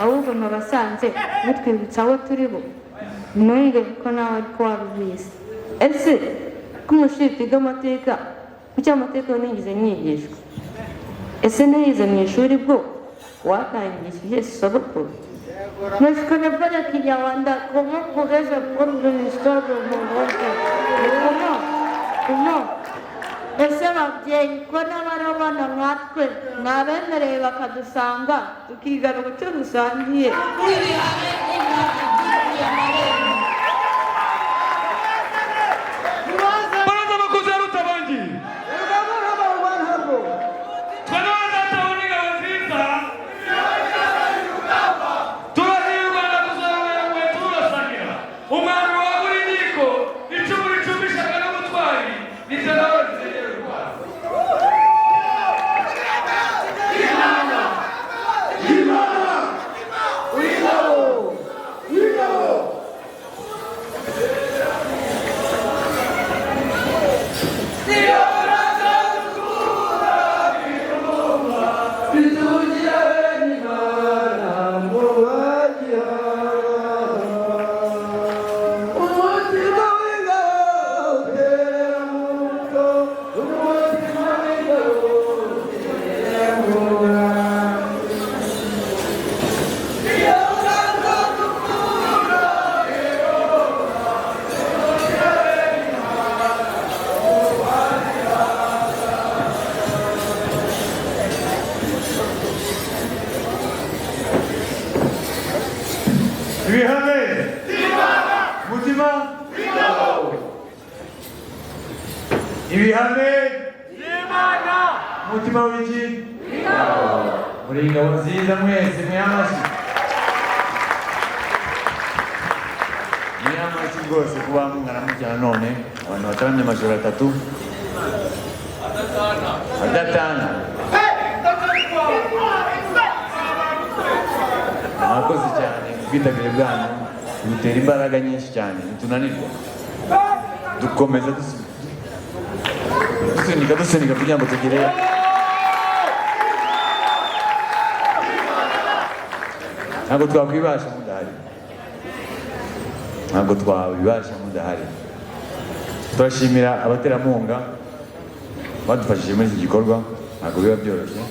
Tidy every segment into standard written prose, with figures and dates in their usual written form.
ahubwo nabasanze mutwibutsa aho turi bo ntunge ko nawe ariko wabibizi ese ko umushinga wiga amateka kuki amateka nigeze nyigishwa ese ntiyize mu ishuri bwo wakangishije sogokuru mais je connais pas la Kinyarwanda. Comment pourrais-je apprendre l'histoire de mon grand-père? Comment ese babyeyi ko n'abarabona nkatwe mwabemereye bakadusanga tukigana umuco dusangiye baraza bakoze rutabangi Umutima w'iki muri ingabo nziza mwese mwamashi rwose kuba mungana mujyana none abantu bataramye amajoro 3 adatana mwakoze cyane ubwitabire bwanyu butera imbaraga nyinshi cyane ntunanirwa dukomeza dusunika kugira ngo tugere ntabwo twakwibasha mudahari turashimira abaterankunga badufashije muri iki gikorwa ntabwo biba byoroshye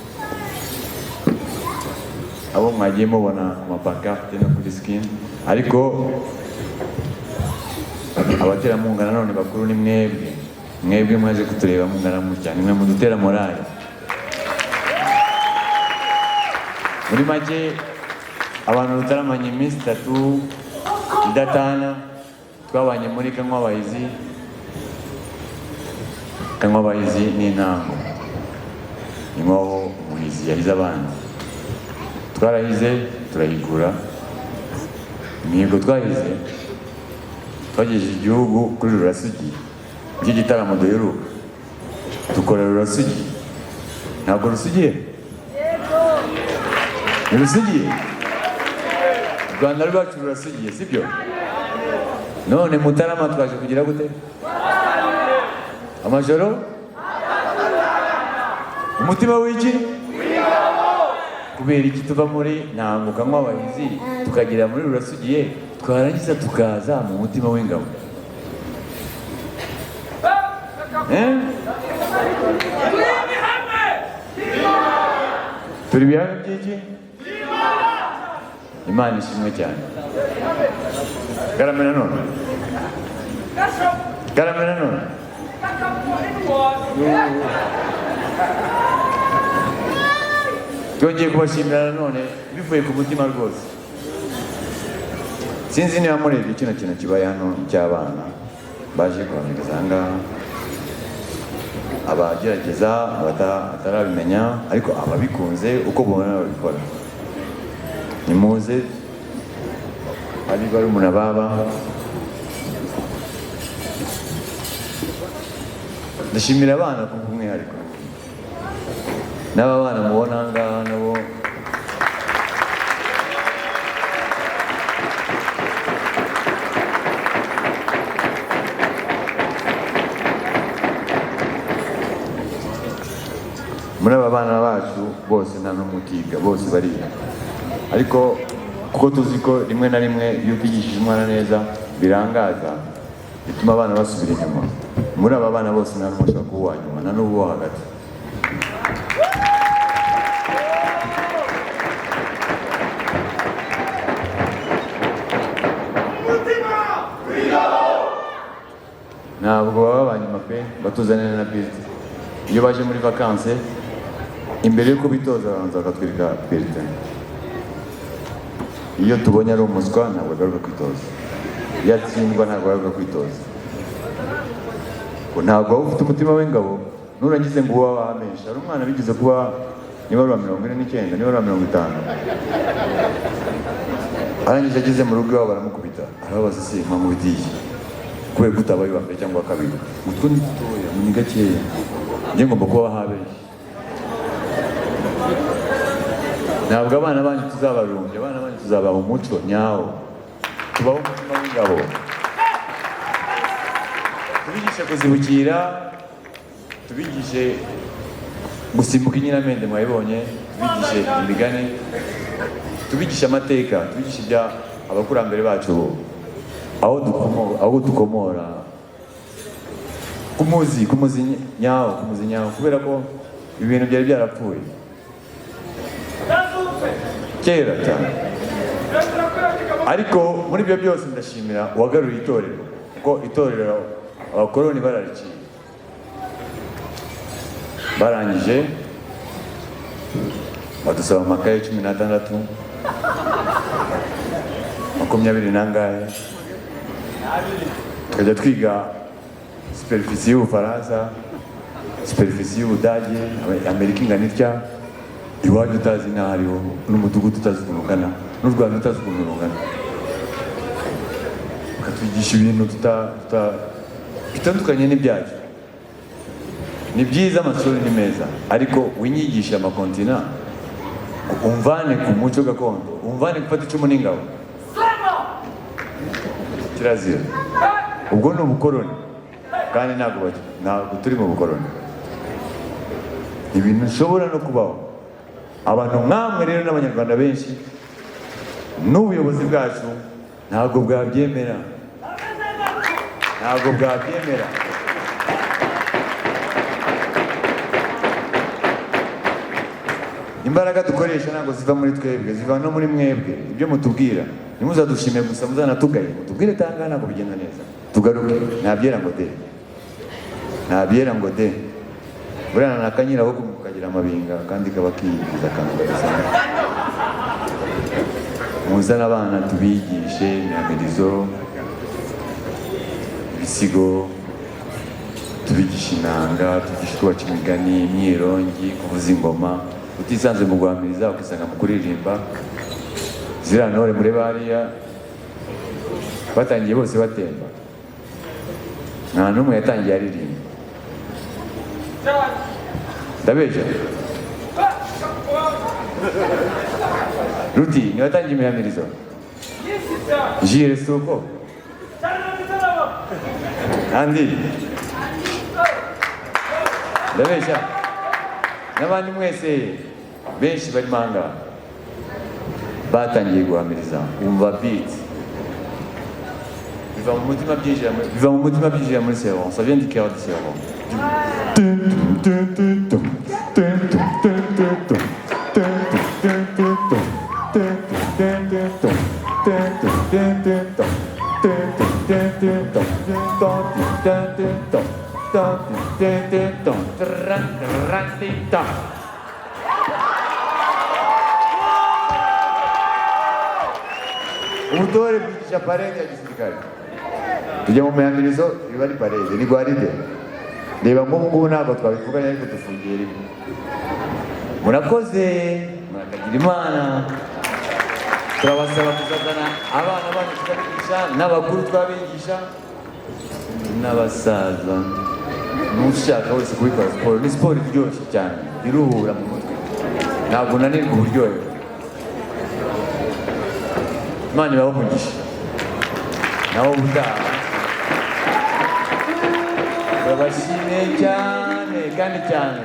abo mwagiye mubona amapankarte no kuri screen ariko abaterankunga nanone bakuru ni mwebwe mwaje kutureba mungana cyane mwe mudutera morale muri make abantu rutaramanye iminsi 3 idatana twabanye muri Kanywabahizi n'intango inkoho umuhizi yarize abandi twarahize turayigura imihigo twahize twagejeje igihugu kuri Rurasugi iki gitaramo duheruka dukorera Rurasugi ntabwo rusugiye rusugiye Rwanda rwacu rurasugiye sibyo none Mutarama twaje kugira gute amajoro umutima w'iki kubera iki tuva muri ntango Kanywabahizi tukagira muri Rurasugiye twarangiza tukaza mu mutima w'ingabo turi bihamye by'iki Imana ishimwe cyane Karamena none twongeye kubashimira none bivuye ku mutima rwose sinzi niba murebye kino kintu kibaye hano cy'abana baje kuramiriza ahangaha abagerageza abatarabimenya ariko ababikunze uko mubona babikora nimuze ari barumuna baba ndashimira abana ku bw'umwihariko n'aba bana mubona ahangaha nabo muri aba bana bacu bose nta n'umutiga bose bariga ariko kuko tuzi ko rimwe na rimwe iyo ubwigishije umwana neza birangaza bituma abana basubira inyuma. Muri aba bana bose nta n'umwe ushobora kuba uwa nyuma, nta n'uba uwo hagati. Ntabwo baba ba nyuma pe, batuzanira na piste. Iyo baje muri vacances, imbere yuko bitoza babanza bakatwereka piste. Iyo tubonye ari umuswa ntabwo agaruka kwitoza, iyo atsindwa ntabwo agaruka kwitoza. Ntabwo waba ufite umutima w'ingabo nurangize ngo uba wahamisha. Hari umwana bigeze kuba niba ari 49 niba ari 50, arangije ageze mu rugo iwabo baramukubita, arababaza se mwamubitiye kubera kutabaye uwa mbere cyangwa uwa kabiri. Utwo ni dutoya ni gakeya, njye ngomba kuba wahabeshye. Ntabwo abana banyu tuzabarumbya, abana banyu tuzabaha umuco nyawo, tubaho umutima w'ingabo, tubigishe kuzibukira, tubigishe gusimbuka inyiramende mwayibonye, tubigishe imigani, tubigishe amateka, tubigishe ibya abakurambere bacu, aho dukomora, kumuzi nyawo, kubera ko ibintu byari byarapfuye kera cyane. Ariko muri ibyo byose ndashimira uwagaruye itorero, kuko itorero abakoloni barariciye. Barangije badusaba amakaye 16, 20 nangahe, tukajya twiga superficie y'Ubufaransa, superficie y'Ubudage, Amerika ingana itya, iwacu utazi n'ahariho, n'umudugudu utazi ukuntu ungana, n'u Rwanda utazi ukuntu rungana. Bakatwigisha ibintu bitandukanye n'ibyacu. Ni byiza, amashuri ni meza, ariko winyigisha amakontina, umvane ku muco gakondo, umvane gufata icumu n'ingabo, kirazira. Ubwo ni ubukoloni, kandi ntabwo turi mu bukoloni. Ibintu nshobora no kubaho. Abantu mwamwe rero n'abanyarwanda benshi n'ubuyobozi bwacu ntabwo bwabyemera, Imbaraga dukoresha ntabwo ziva muri twebwe, ziva no muri mwebwe. Ibyo mutubwira ntimuzadushime gusa, muzanatugaye, mutubwire tanga ntabwo bigenda neza, tugaruke. Ntabyera ngo de burana nakanyira ahubwo mukagira amabinga kandi kaba kiyigiza akantu gasanzwe. Muzana abana tubigishe imyamirizo, ibisigo, tubigisha inanga, tubigisha uko baca imigani, imyirongi, kuvuza ingoma. Utisanze mu guhamiriza ukisanga mu kuririmba. Ziriya ntore muri bariya batangiye bose batemba, nta n'umwe yatangiye aririmba. Ndabeja Ruti niwe watangiye imihamirizo, Jire suko Andi ndabeja n'abandi mwese benshi bari manga batangiye guhamiriza. Umva beat biva mu mutima byinjira muri cerveau, ça vient du cœur du cerveau. Umutore bwigisha parede ya gisirikare. Tujya mu mihamirizo iba ari parede, ni gwaride. Reba nk'ubu ngubu ntabwo twabivuganye ariko dufungiye rimwe. Murakoze, murakagira Imana. Turabasaba kuzazana abana banyu tukabigisha, n'abakuru twabigisha, n'abasaza. N'ushaka wese kubikora siporo, ni siporo iryoshye cyane, iruhura mu mutwe, ntabwo unanirwa uburyohe. Imana ibahe umugisha. Naho ubutaha babashimiye cyane kandi cyane.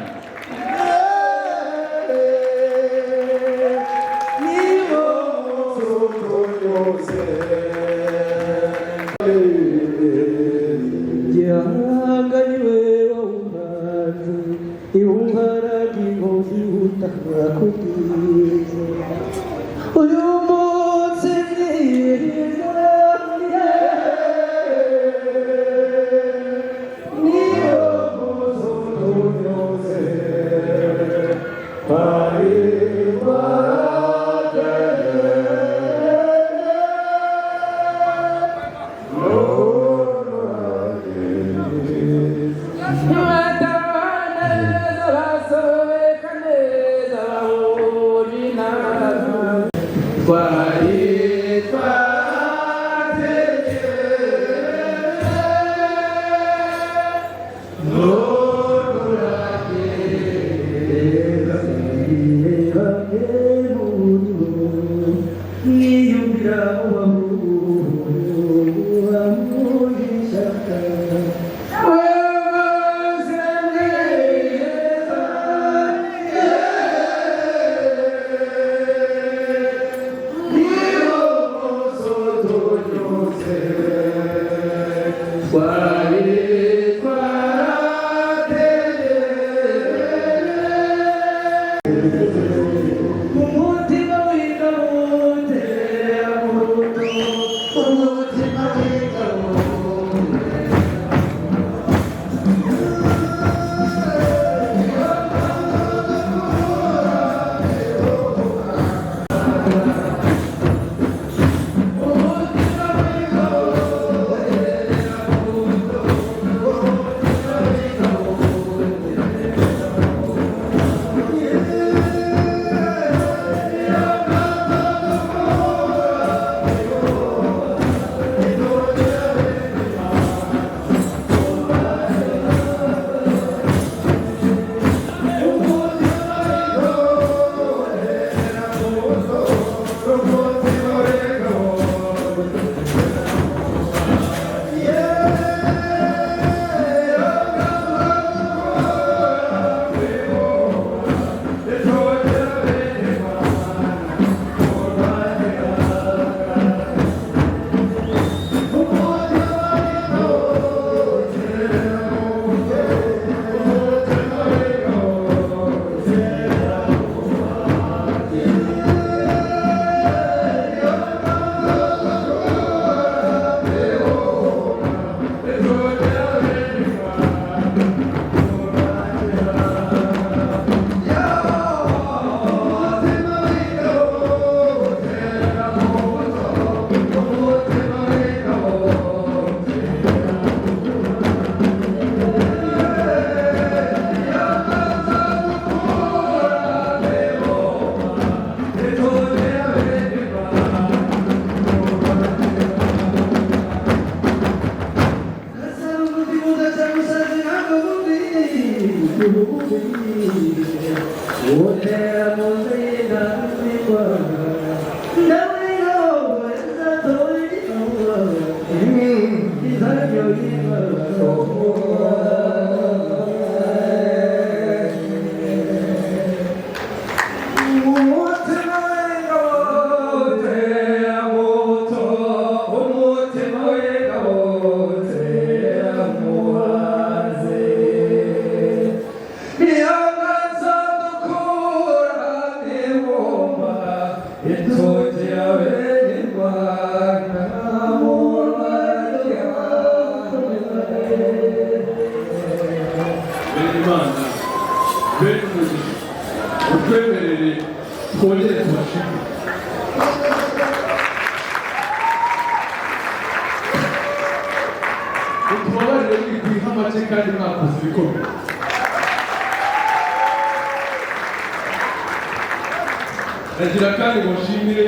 Nagira kandi mushimire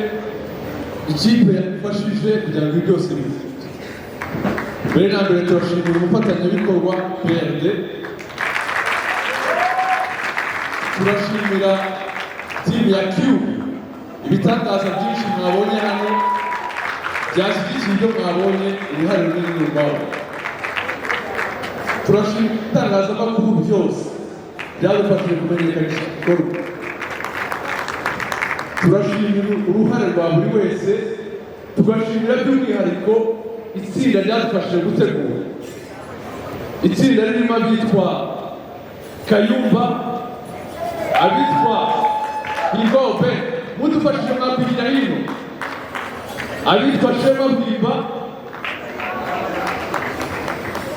ikipe yafashije kugira ngo byose bifite. Mbere na mbere turashimira umufatanyabikorwa PRD, turashimira timu ya Q, ibitangaza byinshi mwabonye hano byashyigikiye ibyo mwabonye, uruhare runini rwawe. Turashimira itangazamakuru byose byadufashije kumenyekanisha igikorwa. Turashimira uruhare rwa buri wese, tugashimira by'umwihariko itsinda ryadufashije gutegura. Itsinda ririmo abitwa Kayumba, abitwa Igobe mudufashije mwabwirira hino abitwa Shema Bwimba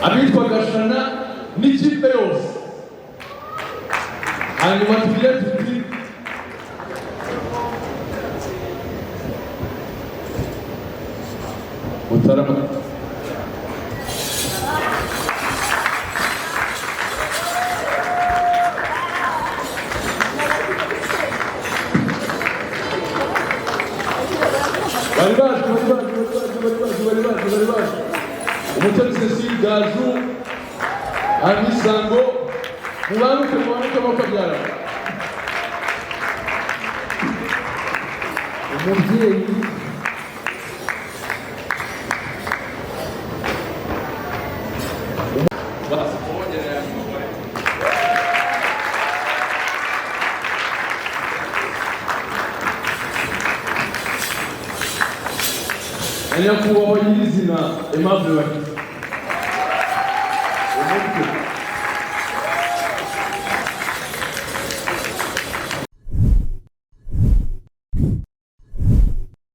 abitwa Gashana n'ikipe yose hanyuma tugire tuti Mutarama Umutoni Cecile Gaju Amisango mubanuke bakabyara umubyeyi Nyakubahwa nyirizina Aimable